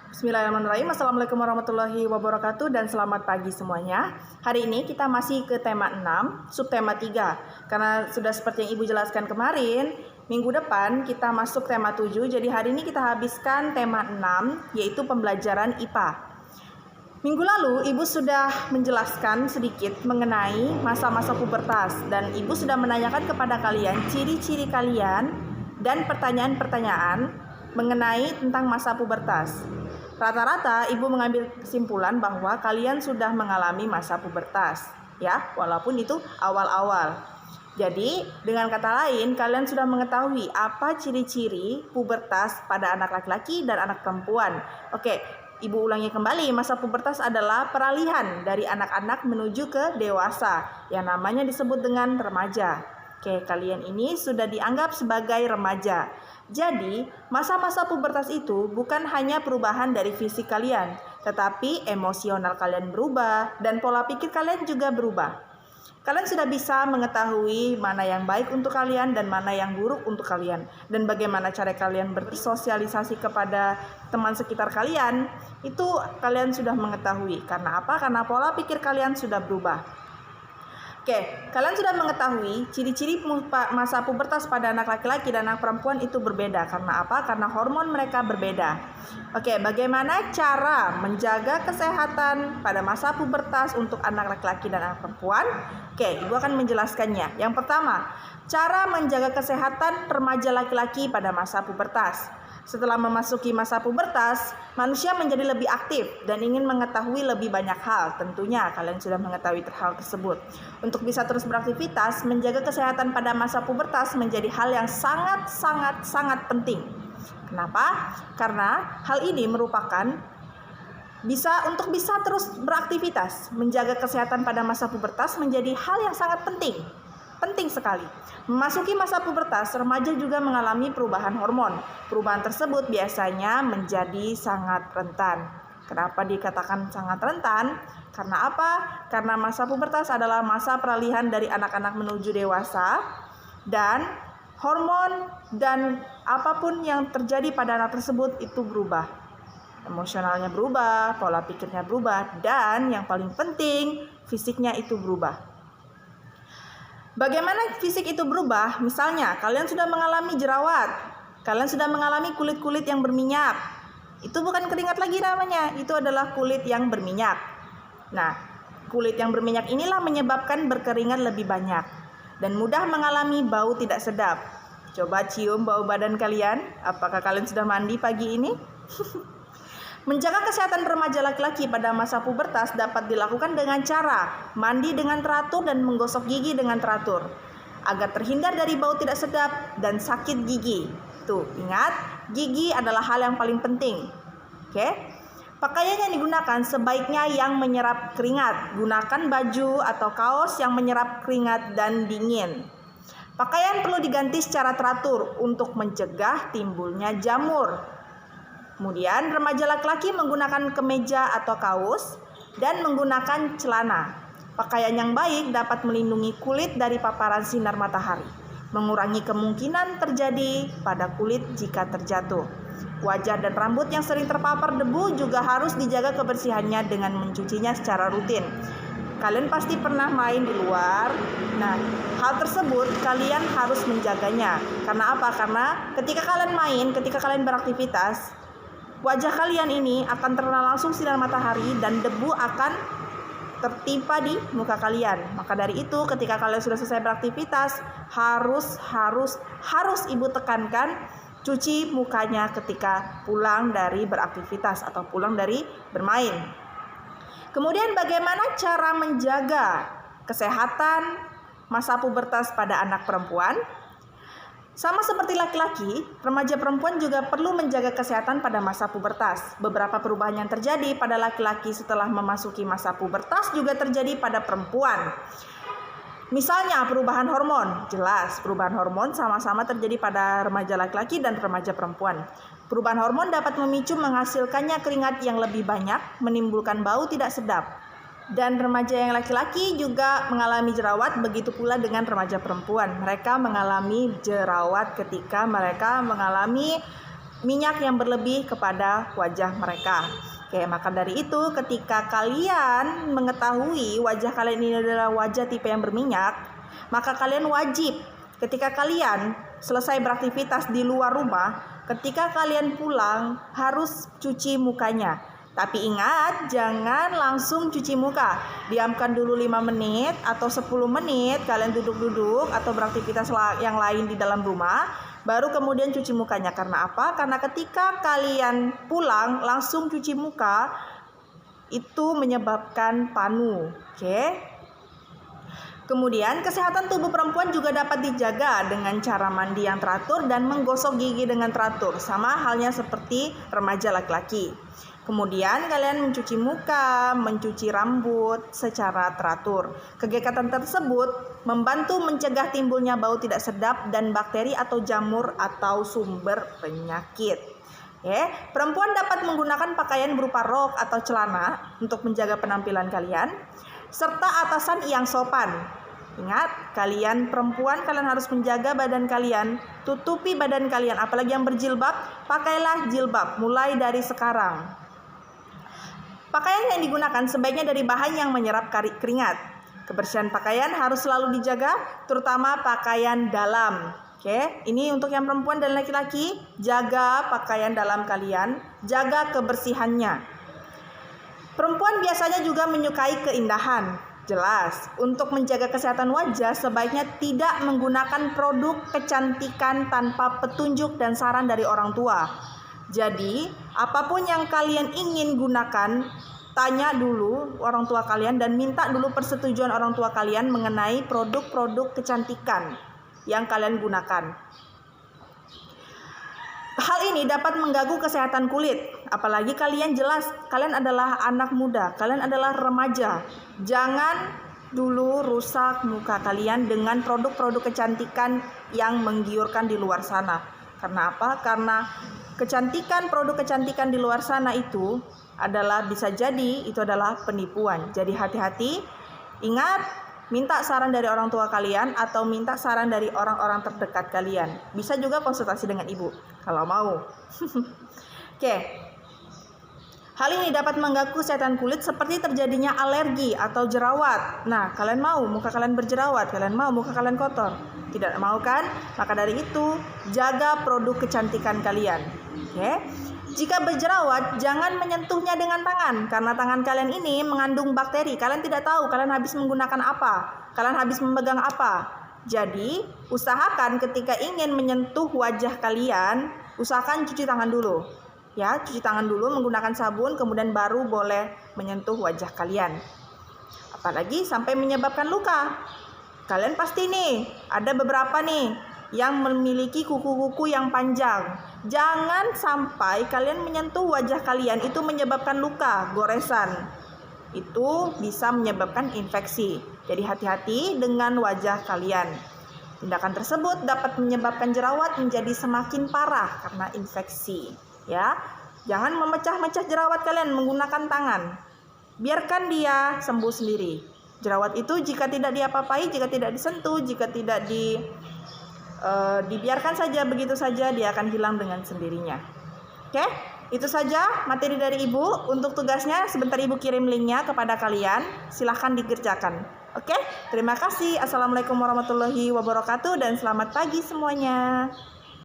Bismillahirrahmanirrahim. Assalamualaikum warahmatullahi wabarakatuh dan selamat pagi semuanya. Hari ini kita masih ke tema 6, subtema 3. Karena sudah seperti yang Ibu jelaskan kemarin, minggu depan kita masuk tema 7. Jadi hari ini kita habiskan tema 6, yaitu pembelajaran IPA. Minggu lalu Ibu sudah menjelaskan sedikit mengenai masa-masa pubertas. Dan Ibu sudah menanyakan kepada kalian ciri-ciri kalian dan pertanyaan-pertanyaan mengenai tentang masa pubertas. Rata-rata Ibu mengambil kesimpulan bahwa kalian sudah mengalami masa pubertas, ya, walaupun itu awal-awal. Jadi, dengan kata lain, kalian sudah mengetahui apa ciri-ciri pubertas pada anak laki-laki dan anak perempuan. Oke, Ibu ulangi kembali, masa pubertas adalah peralihan dari anak-anak menuju ke dewasa, yang namanya disebut dengan remaja. Oke, kalian ini sudah dianggap sebagai remaja. Jadi, masa-masa pubertas itu bukan hanya perubahan dari fisik kalian, tetapi emosional kalian berubah dan pola pikir kalian juga berubah. Kalian sudah bisa mengetahui mana yang baik untuk kalian dan mana yang buruk untuk kalian. Dan bagaimana cara kalian bersosialisasi kepada teman sekitar kalian, itu kalian sudah mengetahui. Karena apa? Karena pola pikir kalian sudah berubah. Oke, kalian sudah mengetahui ciri-ciri masa pubertas pada anak laki-laki dan anak perempuan itu berbeda. Karena apa? Karena hormon mereka berbeda. Oke, bagaimana cara menjaga kesehatan pada masa pubertas untuk anak laki-laki dan anak perempuan? Oke, Ibu akan menjelaskannya. Yang pertama, cara menjaga kesehatan remaja laki-laki pada masa pubertas. Setelah memasuki masa pubertas, manusia menjadi lebih aktif dan ingin mengetahui lebih banyak hal. Tentunya kalian sudah mengetahui hal tersebut. Untuk bisa terus beraktivitas, menjaga kesehatan pada masa pubertas menjadi hal yang sangat penting. Kenapa? Karena hal ini merupakan untuk bisa terus beraktivitas. Menjaga kesehatan pada masa pubertas menjadi hal yang sangat penting. Penting sekali. Memasuki masa pubertas, remaja juga mengalami perubahan hormon. Perubahan tersebut biasanya menjadi sangat rentan. Kenapa dikatakan sangat rentan? Karena apa? Karena masa pubertas adalah masa peralihan dari anak-anak menuju dewasa, dan hormon dan apapun yang terjadi pada anak tersebut itu berubah. Emosionalnya berubah, pola pikirnya berubah, dan yang paling penting, fisiknya itu berubah. Bagaimana fisik itu berubah? Misalnya, kalian sudah mengalami jerawat, kalian sudah mengalami kulit-kulit yang berminyak. Itu bukan keringat lagi namanya, itu adalah kulit yang berminyak. Nah, kulit yang berminyak inilah menyebabkan berkeringat lebih banyak dan mudah mengalami bau tidak sedap. Coba cium bau badan kalian, apakah kalian sudah mandi pagi ini? Menjaga kesehatan remaja laki-laki pada masa pubertas dapat dilakukan dengan cara mandi dengan teratur dan menggosok gigi dengan teratur agar terhindar dari bau tidak sedap dan sakit gigi. Tuh, ingat, gigi adalah hal yang paling penting. Oke? Pakaian yang digunakan sebaiknya yang menyerap keringat. Gunakan baju atau kaos yang menyerap keringat dan dingin. Pakaian perlu diganti secara teratur untuk mencegah timbulnya jamur. Kemudian remaja laki-laki menggunakan kemeja atau kaos dan menggunakan celana. Pakaian yang baik dapat melindungi kulit dari paparan sinar matahari, mengurangi kemungkinan terjadi pada kulit jika terjatuh. Wajah dan rambut yang sering terpapar debu juga harus dijaga kebersihannya dengan mencucinya secara rutin. Kalian pasti pernah main di luar. Nah, hal tersebut kalian harus menjaganya. Karena apa? Karena ketika kalian beraktivitas, wajah kalian ini akan terkena langsung sinar matahari dan debu akan tertimpa di muka kalian. Maka dari itu, ketika kalian sudah selesai beraktivitas, harus Ibu tekankan cuci mukanya ketika pulang dari beraktivitas atau pulang dari bermain. Kemudian bagaimana cara menjaga kesehatan masa pubertas pada anak perempuan? Sama seperti laki-laki, remaja perempuan juga perlu menjaga kesehatan pada masa pubertas. Beberapa perubahan yang terjadi pada laki-laki setelah memasuki masa pubertas juga terjadi pada perempuan. Misalnya perubahan hormon, jelas perubahan hormon sama-sama terjadi pada remaja laki-laki dan remaja perempuan. Perubahan hormon dapat memicu menghasilkannya keringat yang lebih banyak, menimbulkan bau tidak sedap. Dan remaja yang laki-laki juga mengalami jerawat, begitu pula dengan remaja perempuan. Mereka mengalami jerawat ketika mereka mengalami minyak yang berlebih kepada wajah mereka. Oke, maka dari itu ketika kalian mengetahui wajah kalian ini adalah wajah tipe yang berminyak, maka kalian wajib ketika kalian selesai beraktivitas di luar rumah, ketika kalian pulang harus cuci mukanya. Tapi ingat, jangan langsung cuci muka. Diamkan dulu 5 menit atau 10 menit, kalian duduk-duduk atau beraktivitas yang lain di dalam rumah, baru kemudian cuci mukanya. Karena apa? Karena ketika kalian pulang langsung cuci muka, itu menyebabkan panu. Oke? Kemudian kesehatan tubuh perempuan juga dapat dijaga dengan cara mandi yang teratur dan menggosok gigi dengan teratur. Sama halnya seperti remaja laki-laki. Kemudian kalian mencuci muka, mencuci rambut secara teratur. Kegiatan tersebut membantu mencegah timbulnya bau tidak sedap dan bakteri atau jamur atau sumber penyakit. Perempuan dapat menggunakan pakaian berupa rok atau celana untuk menjaga penampilan kalian, serta atasan yang sopan. Ingat, kalian perempuan, kalian harus menjaga badan kalian, tutupi badan kalian, apalagi yang berjilbab, pakailah jilbab mulai dari sekarang. Pakaian yang digunakan sebaiknya dari bahan yang menyerap keringat. Kebersihan pakaian harus selalu dijaga, terutama pakaian dalam. Ini untuk yang perempuan dan laki-laki, jaga pakaian dalam kalian, jaga kebersihannya. Perempuan biasanya juga menyukai keindahan. Jelas, untuk menjaga kesehatan wajah sebaiknya tidak menggunakan produk kecantikan tanpa petunjuk dan saran dari orang tua. Jadi, apapun yang kalian ingin gunakan, tanya dulu orang tua kalian dan minta dulu persetujuan orang tua kalian mengenai produk-produk kecantikan yang kalian gunakan. Hal ini dapat mengganggu kesehatan kulit, apalagi kalian adalah anak muda, kalian adalah remaja. Jangan dulu rusak muka kalian dengan produk-produk kecantikan yang menggiurkan di luar sana. Karena apa? Karena produk kecantikan di luar sana itu bisa jadi penipuan. Jadi hati-hati, ingat, minta saran dari orang tua kalian atau minta saran dari orang-orang terdekat kalian. Bisa juga konsultasi dengan ibu kalau mau. Oke. Hal ini dapat mengganggu kesehatan kulit seperti terjadinya alergi atau jerawat. Nah, kalian mau muka kalian berjerawat, kalian mau muka kalian kotor? Tidak mau kan? Maka dari itu, jaga produk kecantikan kalian. Jika berjerawat, jangan menyentuhnya dengan tangan, karena tangan kalian ini mengandung bakteri. Kalian tidak tahu kalian habis menggunakan apa, kalian habis memegang apa. Jadi, usahakan ketika ingin menyentuh wajah kalian, usahakan cuci tangan dulu. Cuci tangan dulu menggunakan sabun, kemudian baru boleh menyentuh wajah kalian. Apalagi sampai menyebabkan luka. Kalian pasti ada beberapa yang memiliki kuku-kuku yang panjang. Jangan sampai kalian menyentuh wajah kalian itu menyebabkan luka, goresan. Itu bisa menyebabkan infeksi. Jadi hati-hati dengan wajah kalian. Tindakan tersebut dapat menyebabkan jerawat menjadi semakin parah karena infeksi. Jangan memecah-mecah jerawat kalian menggunakan tangan. Biarkan dia sembuh sendiri. Jerawat itu jika tidak diapa-apai, jika tidak disentuh, jika tidak dibiarkan saja begitu saja, dia akan hilang dengan sendirinya. Itu saja materi dari Ibu. Untuk tugasnya sebentar Ibu kirim linknya kepada kalian. Silahkan dikerjakan. Terima kasih. Assalamualaikum warahmatullahi wabarakatuh dan selamat pagi semuanya.